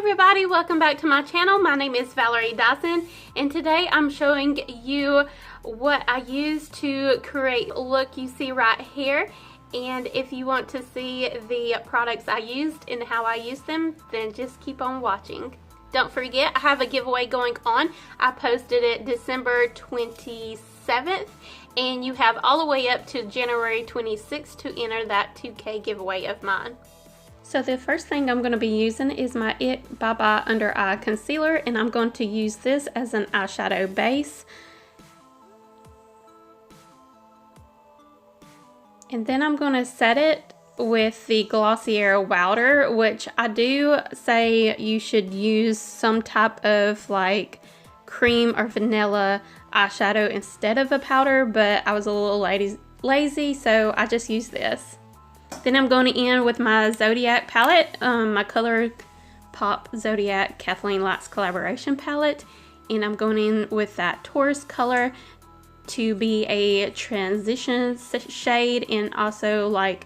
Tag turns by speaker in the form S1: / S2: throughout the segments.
S1: everybody, welcome back to my channel. My name is Valerie Dison, and today I'm showing you what I use to create the look you see right here. And if you want to see the products I used and how I use them, then just keep on watching. Don't forget, I have a giveaway going on. I posted it December 27th, and you have all the way up to January 26th to enter that 2K giveaway of mine. So the first thing I'm going to be using is my It Bye Bye Under Eye Concealer, and I'm going to use this as an eyeshadow base. And then I'm going to set it with the Glossier Wowder, which I do say you should use some type of like cream or vanilla eyeshadow instead of a powder, but I was a little lazy, so I just used this. Then I'm going to end with my Zodiac palette, my ColourPop Zodiac Kathleen Lights collaboration palette, and I'm going in with that Taurus color to be a transition shade, and also like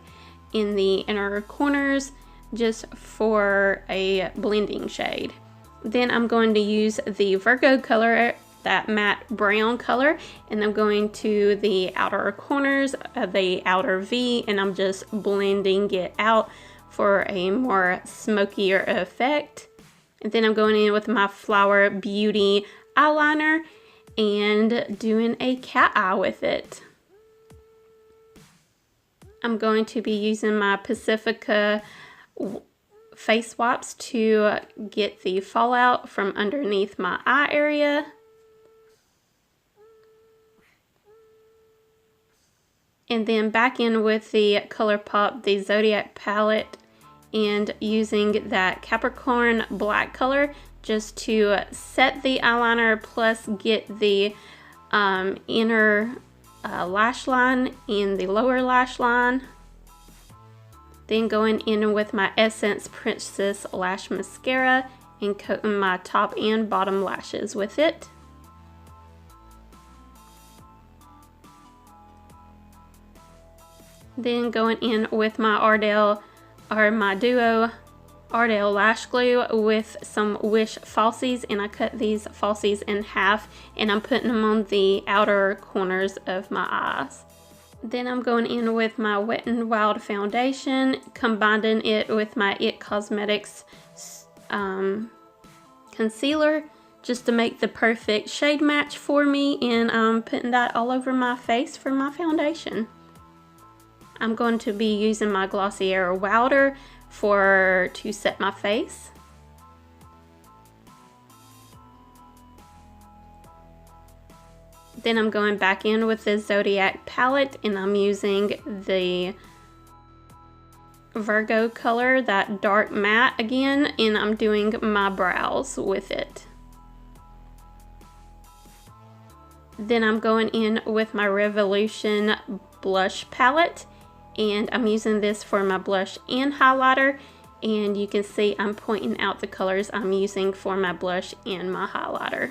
S1: in the inner corners just for a blending shade. Then I'm going to use the Virgo color, that matte brown color, and I'm going to the outer corners of the outer V, and I'm just blending it out for a more smokier effect. And then I'm going in with my Flower Beauty eyeliner and doing a cat eye with it. I'm going to be using my Pacifica face wipes to get the fallout from underneath my eye area. And then back in with the ColourPop, the Zodiac palette, and using that Capricorn black color just to set the eyeliner plus get the inner lash line and the lower lash line. Then going in with my Essence Princess Lash Mascara and coating my top and bottom lashes with it. Then going in with my my Duo Ardell Lash Glue with some Wish falsies, and I cut these falsies in half and I'm putting them on the outer corners of my eyes. Then I'm going in with my Wet n Wild foundation, combining it with my It Cosmetics concealer just to make the perfect shade match for me, and I'm putting that all over my face for my foundation. I'm going to be using my Glossier Wowder to set my face. Then I'm going back in with the Zodiac palette, and I'm using the Virgo color, that dark matte again, and I'm doing my brows with it. Then I'm going in with my Revolution blush palette, and I'm using this for my blush and highlighter, and you can see I'm pointing out the colors I'm using for my blush and my highlighter.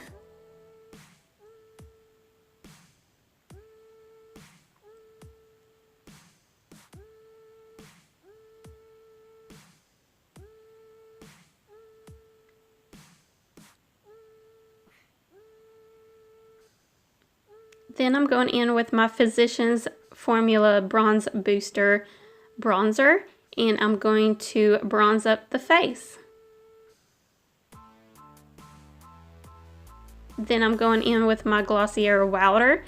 S1: Then I'm going in with my Physicians Formula Bronze Booster bronzer, and I'm going to bronze up the face. Then I'm going in with my Glossier Wowder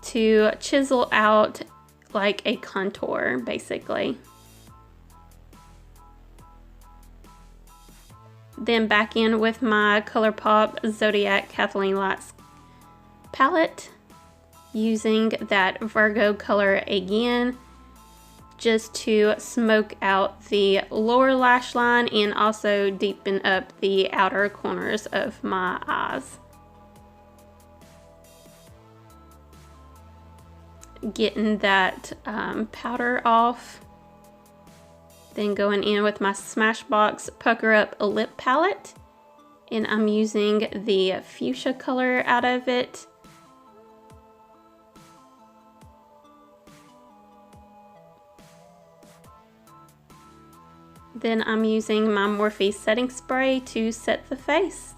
S1: to chisel out like a contour, basically. Then back in with my ColourPop Zodiac Kathleen Lights palette, using that Virgo color again just to smoke out the lower lash line and also deepen up the outer corners of my eyes. Getting that powder off. Then going in with my Smashbox Pucker Up Lip Palette, and I'm using the fuchsia color out of it. Then I'm using my Morphe setting spray to set the face.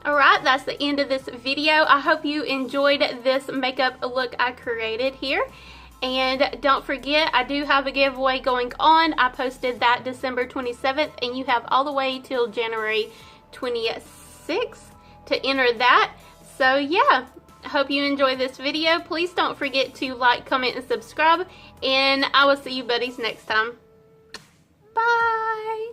S1: Alright, that's the end of this video. I hope you enjoyed this makeup look I created here. And don't forget, I do have a giveaway going on. I posted that December 27th, and you have all the way till January 26th to enter that. So yeah, I hope you enjoy this video. Please don't forget to like, comment, and subscribe. And I will see you buddies next time. Bye!